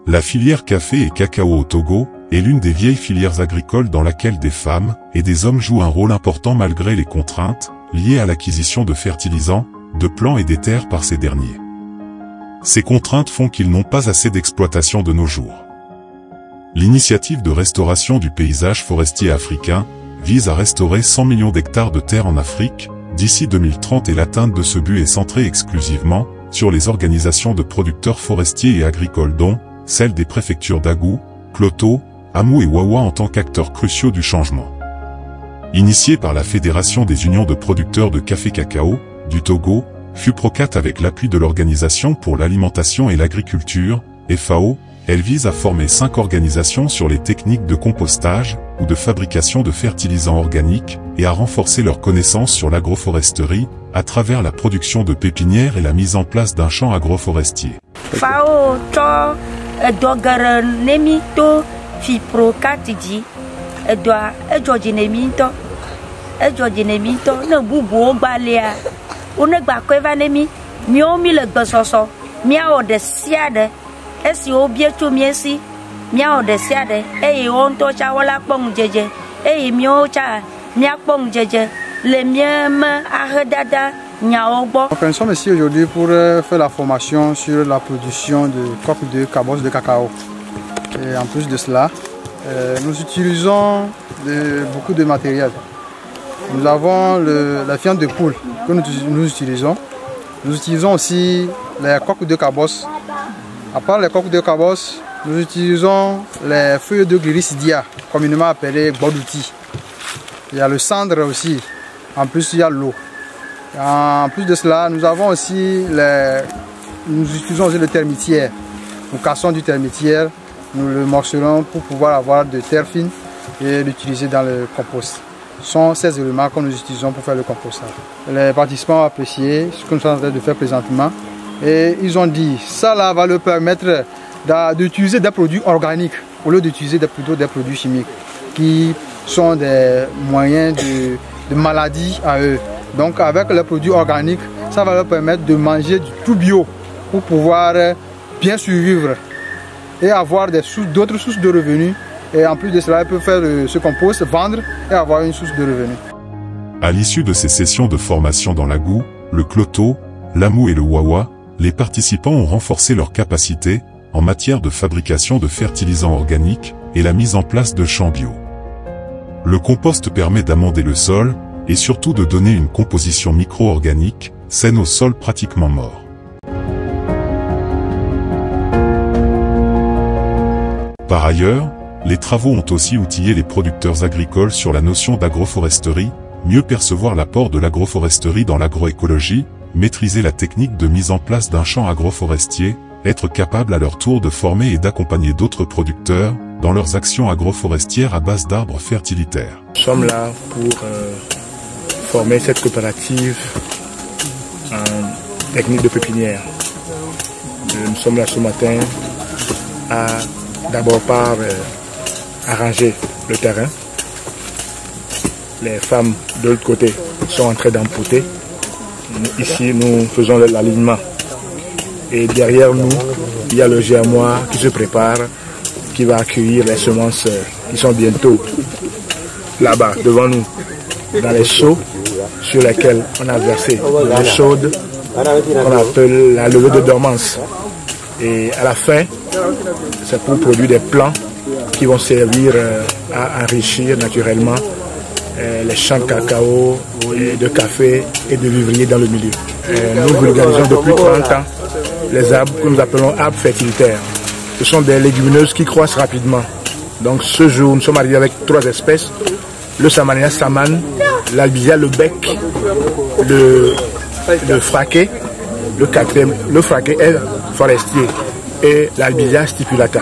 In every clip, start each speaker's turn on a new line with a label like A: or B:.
A: La filière café et cacao au Togo est l'une des vieilles filières agricoles dans laquelle des femmes et des hommes jouent un rôle important malgré les contraintes liées à l'acquisition de fertilisants, de plants et des terres par ces derniers. Ces contraintes font qu'ils n'ont pas assez d'exploitation de nos jours. L'initiative de restauration du paysage forestier africain vise à restaurer 100 millions d'hectares de terres en Afrique d'ici 2030 et l'atteinte de ce but est centrée exclusivement sur les organisations de producteurs forestiers et agricoles dont celles des préfectures d'Agou, Kloto, Amou et Wawa en tant qu'acteurs cruciaux du changement. Initiée par la Fédération des unions de producteurs de café-cacao du Togo, FUPROCAT avec l'appui de l'Organisation pour l'alimentation et l'agriculture, FAO, elle vise à former 5 organisations sur les techniques de compostage ou de fabrication de fertilisants organiques et à renforcer leurs connaissances sur l'agroforesterie à travers la production de pépinières et la mise en place d'un champ agroforestier.
B: FAO dogere nemi to FUPROCAT ji ejoji nemi to ne bubu gbalea one gba ko eva nemi mi le gbesoso mi a o de siade esi obie tu mi esi mi a o de siade e on to cha wala pong jeje e mi o cha mi a pong jeje le miem arredada.
C: Donc nous sommes ici aujourd'hui pour faire la formation sur la production de coque de cabosse de cacao. Et en plus de cela, nous utilisons beaucoup de matériel. Nous avons la viande de poule que nous utilisons. Nous utilisons aussi les coques de cabosse. À part les coques de cabosse, nous utilisons les feuilles de gliricidia, communément appelées bodouti. Il y a le cendre aussi. En plus, il y a l'eau. En plus de cela, nous avons aussi nous utilisons aussi le termitière. Nous cassons du termitière, nous le morcelons pour pouvoir avoir de terre fine et l'utiliser dans le compost. Ce sont ces éléments que nous utilisons pour faire le compostage. Les participants ont apprécié ce que nous sommes en train de faire présentement et ils ont dit ça là va leur permettre d'utiliser des produits organiques au lieu d'utiliser plutôt des produits chimiques qui sont des moyens de maladie à eux. Donc avec les produits organiques, ça va leur permettre de manger du tout bio pour pouvoir bien survivre et avoir d'autres sources de revenus. Et en plus de cela, ils peuvent faire ce compost, vendre et avoir une source de revenus.
A: À l'issue de ces sessions de formation dans l'Agou, le Kloto, l'Amou et le Wawa, les participants ont renforcé leurs capacités en matière de fabrication de fertilisants organiques et la mise en place de champs bio. Le compost permet d'amender le sol et surtout de donner une composition micro-organique saine au sol pratiquement mort. Par ailleurs, les travaux ont aussi outillé les producteurs agricoles sur la notion d'agroforesterie, mieux percevoir l'apport de l'agroforesterie dans l'agroécologie, maîtriser la technique de mise en place d'un champ agroforestier, être capable à leur tour de former et d'accompagner d'autres producteurs dans leurs actions agroforestières à base d'arbres fertilitaires.
D: Nous sommes là pour former cette coopérative en technique de pépinière. Nous sommes là ce matin à d'abord par arranger le terrain. Les femmes de l'autre côté sont en train d'empouter. Ici, nous faisons l'alignement. Et derrière nous, il y a le germoir qui se prépare, qui va accueillir les semences qui sont bientôt là-bas, devant nous, dans les seaux sur lesquels on a versé l'eau chaude qu'on appelle la levée de dormance. Et à la fin, c'est pour produire des plants qui vont servir à enrichir naturellement les champs de cacao, de café et de vivriers dans le milieu. Nous vulgarisons depuis 30 ans les arbres que nous appelons arbres fertilitaires. Ce sont des légumineuses qui croissent rapidement. Donc ce jour, nous sommes arrivés avec 3 espèces. Le Samania saman, l'albizia, le bec, le fraquet, le quatrième, le fraquet est forestier et l'albizia stipulata.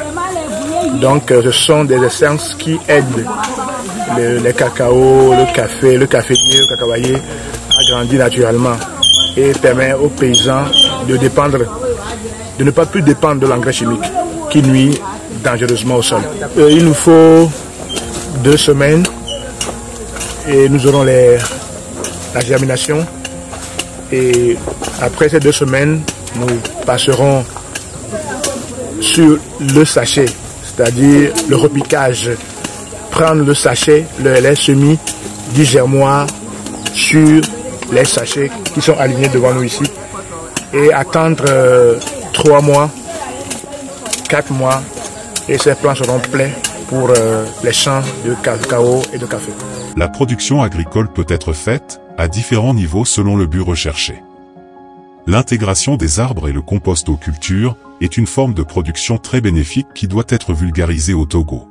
D: Donc ce sont des essences qui aident les cacao, le caféier, le cacaoyer à grandir naturellement et permet aux paysans de ne pas plus dépendre de l'engrais chimique qui nuit dangereusement au sol. Il nous faut 2 semaines et nous aurons la germination. Et après ces 2 semaines, nous passerons sur le sachet, c'est-à-dire le repiquage. Prendre le sachet, le lait semis du germoir sur les sachets qui sont alignés devant nous ici et attendre 3 mois, 4 mois et ces plants seront pleins pour les champs de cacao et de café.
A: La production agricole peut être faite à différents niveaux selon le but recherché. L'intégration des arbres et le compost aux cultures est une forme de production très bénéfique qui doit être vulgarisée au Togo.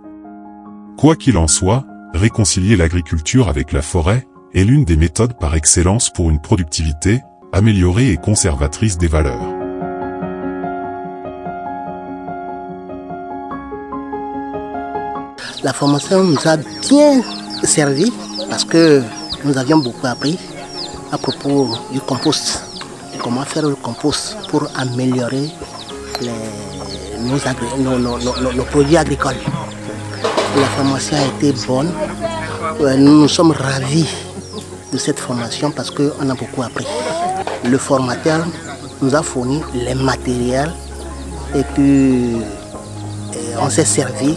A: Quoi qu'il en soit, réconcilier l'agriculture avec la forêt est l'une des méthodes par excellence pour une productivité améliorée et conservatrice des valeurs.
E: La formation nous a bien servi parce que nous avions beaucoup appris à propos du compost. Comment faire le compost pour améliorer nos produits agricoles. La formation a été bonne. Nous sommes ravis de cette formation parce qu'on a beaucoup appris. Le formateur nous a fourni les matériels et puis on s'est servi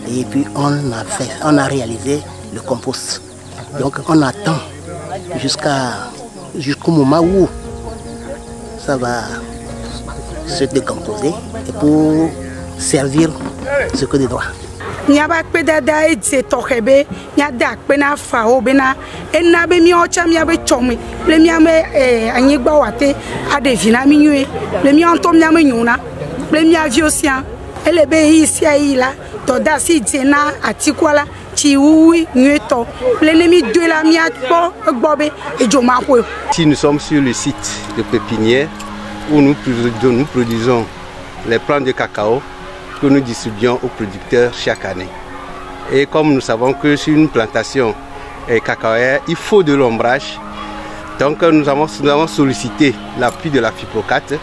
E: et puis on a réalisé le compost. Donc on attend jusqu'au moment où ça va se décomposer et pour servir ce que de droit.
F: Nyaba pedada etse tokhebe nyada pena fao bena enabe mi ocha mi abe chomi le mi ame anyigba wate adevina mi nue le mi onto mi ame nyuna le mi aviosian elebe isi aila to dasi dzena atikwala chiwi nueto le nemi de la mi atpo gbobe ejoma ko.
G: Si nous sommes sur le site de pépinière où nous produisons les plants de cacao que nous distribuons aux producteurs chaque année. Et comme nous savons que sur une plantation cacaoyère, il faut de l'ombrage, donc nous avons sollicité l'appui de la FIPROCAT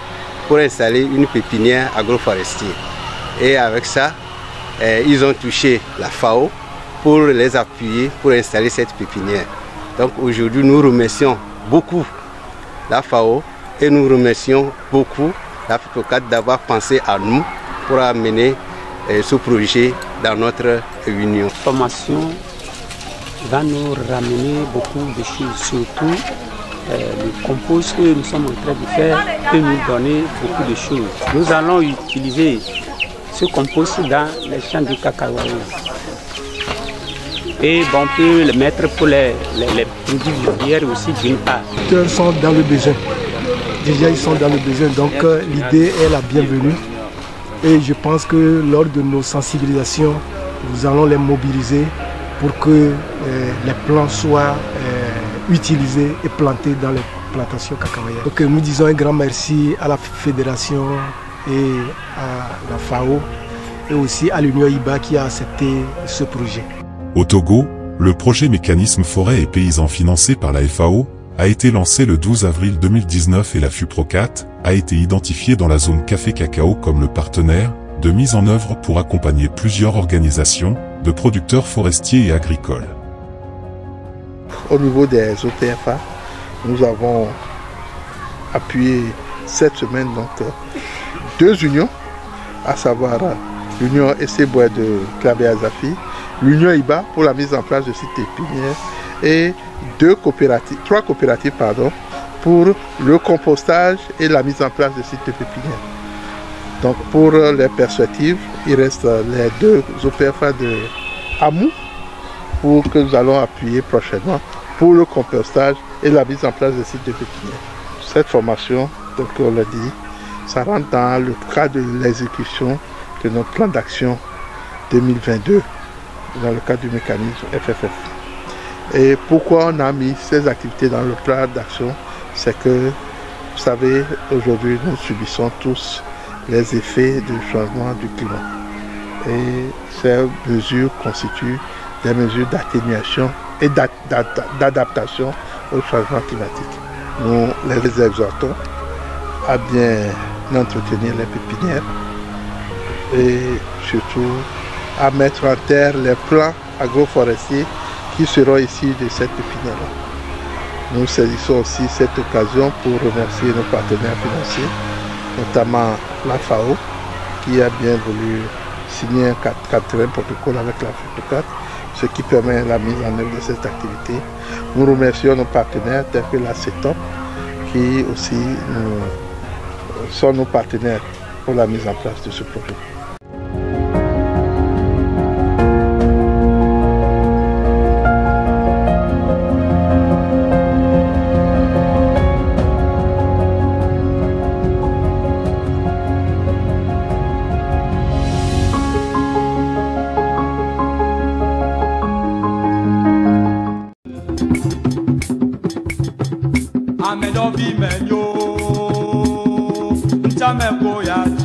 G: pour installer une pépinière agroforestière. Et avec ça, ils ont touché la FAO pour les appuyer pour installer cette pépinière. Donc aujourd'hui, nous remercions beaucoup la FAO et nous remercions beaucoup la FIPROCAT d'avoir pensé à nous pour amener ce projet dans notre union.
H: La formation va nous ramener beaucoup de choses, surtout le compost que nous sommes en train de faire peut nous donner beaucoup de choses. Nous allons utiliser ce compost dans les champs de cacao. Et on peut le mettre pour les produits vivrières aussi d'une part.
D: Les acteurs sont dans le besoin. Déjà ils sont dans le besoin, donc l'idée est la bienvenue. Et je pense que lors de nos sensibilisations, nous allons les mobiliser pour que les plants soient utilisés et plantés dans les plantations cacaoyères. Donc nous disons un grand merci à la Fédération et à la FAO et aussi à l'Union IBA qui a accepté ce projet.
A: Au Togo, le projet Mécanisme Forêt et Paysans financé par la FAO a été lancé le 12 avril 2019 et la FIPROCAT a été identifiée dans la zone café-cacao comme le partenaire de mise en œuvre pour accompagner plusieurs organisations de producteurs forestiers et agricoles.
I: Au niveau des OPFA, nous avons appuyé cette semaine donc 2 unions, à savoir l'Union Essebois de Clabé-Azafi, l'Union IBA pour la mise en place de sites pépinières et 3 coopératives pour le compostage et la mise en place de sites de pépinières. Donc pour les perspectives, il reste les 2 OPFA de Amou pour que nous allons appuyer prochainement pour le compostage et la mise en place de sites de pépinières. Cette formation, donc on l'a dit, ça rentre dans le cadre de l'exécution de notre plan d'action 2022 dans le cadre du mécanisme FFF. Et pourquoi on a mis ces activités dans le plan d'action, c'est que, vous savez, aujourd'hui nous subissons tous les effets du changement du climat. Et ces mesures constituent des mesures d'atténuation et d'adaptation au changement climatique. Nous les exhortons à bien entretenir les pépinières, et surtout à mettre en terre les plans agroforestiers qui seront issus de cette pépinière-là. Nous saisissons aussi cette occasion pour remercier nos partenaires financiers, notamment la FAO, qui a bien voulu signer un quatrième protocole avec la FEPOCAT, ce qui permet la mise en œuvre de cette activité. Nous remercions nos partenaires tels que la CETOP, qui aussi sont nos partenaires pour la mise en place de ce projet.
J: Amedobi menyo, ntame koya.